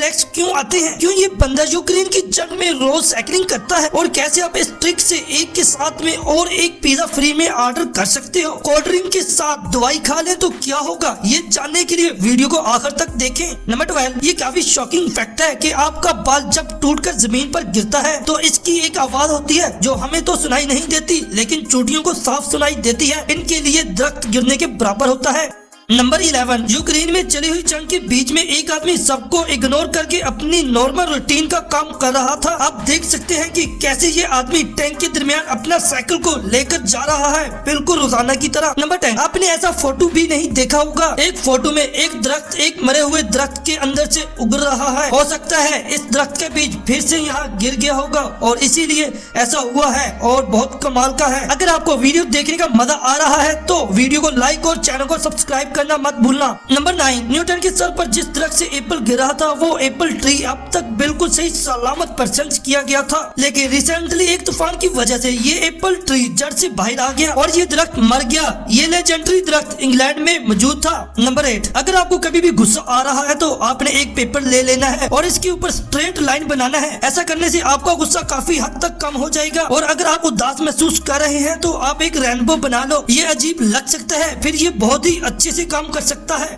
Cracks क्यों आते हैं, क्यों ये बंदा यूक्रेन की जंग में रोज साइकिलिंग करता है और कैसे आप इस ट्रिक से एक के साथ में और एक पिज्जा फ्री में ऑर्डर कर सकते हो। कोल्ड ड्रिंक के साथ दवाई खा ले तो क्या होगा, ये जानने के लिए वीडियो को आखिर तक देखें। नंबर 12, ये काफी शॉकिंग फैक्ट है कि आपका बाल जब टूटकर जमीन पर गिरता है तो इसकी एक आवाज होती है जो हमें तो सुनाई नहीं देती लेकिन चोटियों को साफ सुनाई देती है। इनके लिए दरख्त गिरने के बराबर होता है। नंबर 11, यूक्रेन में चली हुई जंग के बीच में एक आदमी सबको इग्नोर करके अपनी नॉर्मल रूटीन का काम कर रहा था। आप देख सकते हैं कि कैसे ये आदमी टैंक के दरमियान अपना साइकिल को लेकर जा रहा है, बिल्कुल रोजाना की तरह। नंबर 10, आपने ऐसा फोटो भी नहीं देखा होगा, एक फोटो में एक दरख्त एक मरे हुए दरख्त के अंदर से उग रहा है। हो सकता है इस दरख्त के बीच फिर से यहाँ गिर गया होगा और इसीलिए ऐसा हुआ है और बहुत कमाल का है। अगर आपको वीडियो देखने का मजा आ रहा है तो वीडियो को लाइक और चैनल को सब्सक्राइब करना मत भूलना। नंबर 9, न्यूटन के सर पर जिस दरख्त से एप्पल गिरा था वो एप्पल ट्री अब तक बिल्कुल सही सलामत परसेंट किया गया था, लेकिन रिसेंटली एक तूफान की वजह से ये एप्पल ट्री जड़ से बाहर आ गया और ये दरख्त मर गया। ये लेजेंडरी दरख्त इंग्लैंड में मौजूद था। नंबर 8, अगर आपको कभी भी गुस्सा आ रहा है तो आपने एक पेपर ले लेना है और इसके ऊपर स्ट्रेट लाइन बनाना है। ऐसा करने से आपका गुस्सा काफी हद तक कम हो जाएगा और अगर आप उदास महसूस कर रहे हैं तो आप एक रेनबो बना लो। ये अजीब लग सकता है, फिर ये बहुत ही अच्छे से काम कर सकता है।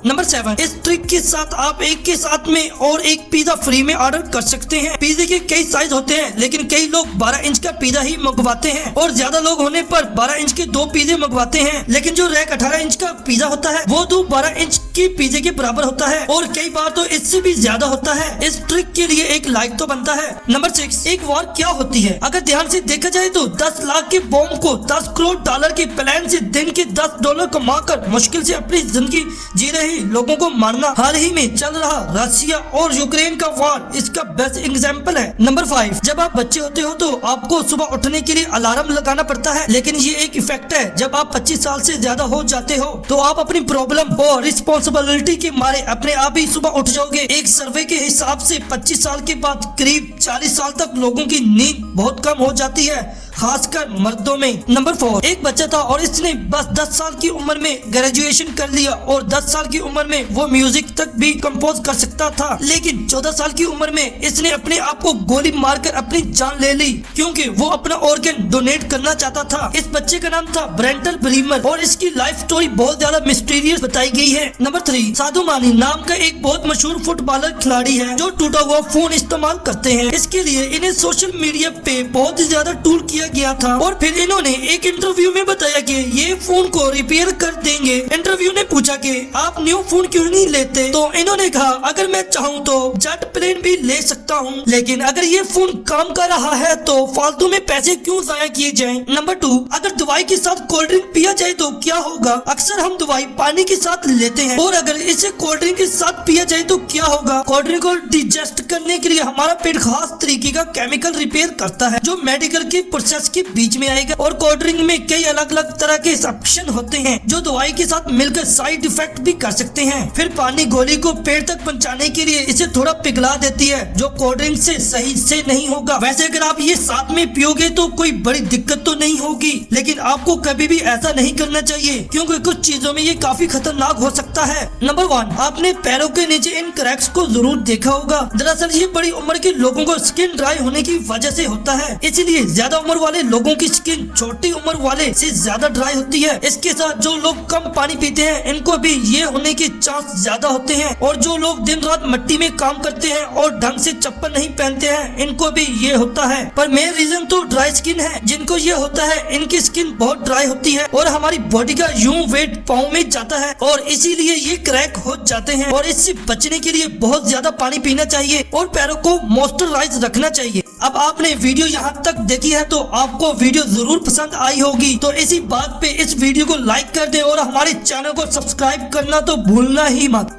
नंबर 7, इस ट्रिक के साथ आप एक के साथ में और एक पिज्जा फ्री में ऑर्डर कर सकते हैं। पिज्जे के कई साइज होते हैं लेकिन कई लोग 12 इंच का पिज्जा ही मंगवाते हैं और ज्यादा लोग होने पर 12 इंच के 2 पिज्जे मंगवाते हैं, लेकिन जो रैक 18 इंच का पिज्जा होता है वो तो 12 इंच की पिज्जे के बराबर होता है और कई बार तो इससे भी ज्यादा होता है। इस ट्रिक के लिए एक लाइक तो बनता है। नंबर 6, एक वॉर क्या होती है। अगर ध्यान से देखा जाए तो 10 लाख के बॉम्ब को 10 करोड़ डॉलर के प्लान से दिन के $10 कमाकर मुश्किल से अपनी जिंदगी जी रहे लोगों को मारना हाल ही में चल रहा रशिया और यूक्रेन का वॉर इसका बेस्ट एग्जांपल है। नंबर 5, जब आप बच्चे होते हो तो आपको सुबह उठने के लिए अलार्म लगाना पड़ता है, लेकिन ये एक इफेक्ट है जब आप 25 साल से ज्यादा हो जाते हो तो आप अपनी प्रॉब्लम और रिस्पॉन्सिबिलिटी के मारे अपने आप ही सुबह उठ जाओगे। एक सर्वे के हिसाब से 25 साल के बाद करीब 40 साल तक लोगों की नींद बहुत कम हो जाती है, खासकर मर्दों में। नंबर 4, एक बच्चा था और इसने बस 10 साल की उम्र में ग्रेजुएशन कर लिया और 10 साल की उम्र में वो म्यूजिक तक भी कंपोज कर सकता था, लेकिन 14 साल की उम्र में इसने अपने आप को गोली मारकर अपनी जान ले ली क्योंकि वो अपना ऑर्गन डोनेट करना चाहता था। इस बच्चे का नाम था ब्रेंटन ब्रीमर और इसकी लाइफ स्टोरी बहुत ज्यादा मिस्टीरियस बताई गई है। नंबर 3, साधु मानी नाम का एक बहुत मशहूर फुटबॉलर खिलाड़ी है जो टूटा हुआ फोन इस्तेमाल करते हैं। इसके लिए इन्हें सोशल मीडिया पे बहुत ही ज्यादा टूल किया गया था और फिर इन्होंने एक इंटरव्यू में बताया कि ये फोन को रिपेयर कर देंगे। इंटरव्यू ने पूछा कि आप न्यू फोन क्यों नहीं लेते, तो इन्होंने कहा अगर मैं चाहूँ तो जेट प्लेन भी ले सकता हूँ, लेकिन अगर ये फोन काम कर रहा है तो फालतू में पैसे क्यों जाया किए जाएं। नंबर 2, अगर दवाई के साथ कोल्ड ड्रिंक पिया जाए तो क्या होगा। अक्सर हम दवाई पानी के साथ लेते हैं और अगर इसे कोल्ड ड्रिंक के साथ पिया जाए तो क्या होगा। कोल्ड ड्रिंक को डिजेस्ट करने के लिए हमारा पेट खास तरीके का केमिकल रिपेयर करता है जो मेडिकल के प्रोसेस के बीच में आएगा और कोल्ड ड्रिंक में कई अलग अलग तरह के सब्सटेंस होते हैं जो दवाई के साथ मिलकर साइड इफेक्ट भी कर सकते हैं। फिर पानी गोली को पेट तक पहुंचाने के लिए इसे थोड़ा पिघला देती है जो कोल्ड ड्रिंक से सही से नहीं होगा। वैसे अगर आप ये साथ में पियोगे तो कोई बड़ी दिक्कत तो नहीं होगी, लेकिन आपको कभी भी ऐसा नहीं करना चाहिए क्योंकि कुछ चीजों में ये काफी खतरनाक हो सकता है। नंबर 1, आपने पैरों के नीचे इन क्रैक्स को जरूर देखा होगा। दरअसल ये बड़ी उम्र के लोगों को स्किन ड्राई होने की वजह से होता है, इसलिए ज्यादा उम्र वाले लोगों की स्किन छोटी उम्र वाले से ज्यादा ड्राई होती है। इसके साथ जो लोग कम पानी पीते हैं इनको भी ये होने के चांस ज्यादा होते हैं और जो लोग दिन रात मिट्टी में काम करते हैं और ढंग से चप्पल नहीं पहनते हैं इनको भी ये होता है। पर मेन रीजन तो ड्राई स्किन है। जिनको ये होता है इनकी स्किन बहुत ड्राई होती है और हमारी बॉडी का यूं वेट पाँव में जाता है और इसीलिए ये क्रैक हो जाते हैं और इससे बचने के लिए बहुत ज्यादा पानी पीना चाहिए और पैरों को मॉइस्चराइज रखना चाहिए। अब आपने वीडियो यहाँ तक देखी है तो आपको वीडियो जरूर पसंद आई होगी, तो इसी बात पे इस वीडियो को लाइक कर दे और हमारे चैनल को सब्सक्राइब करना तो भूलना ही मत।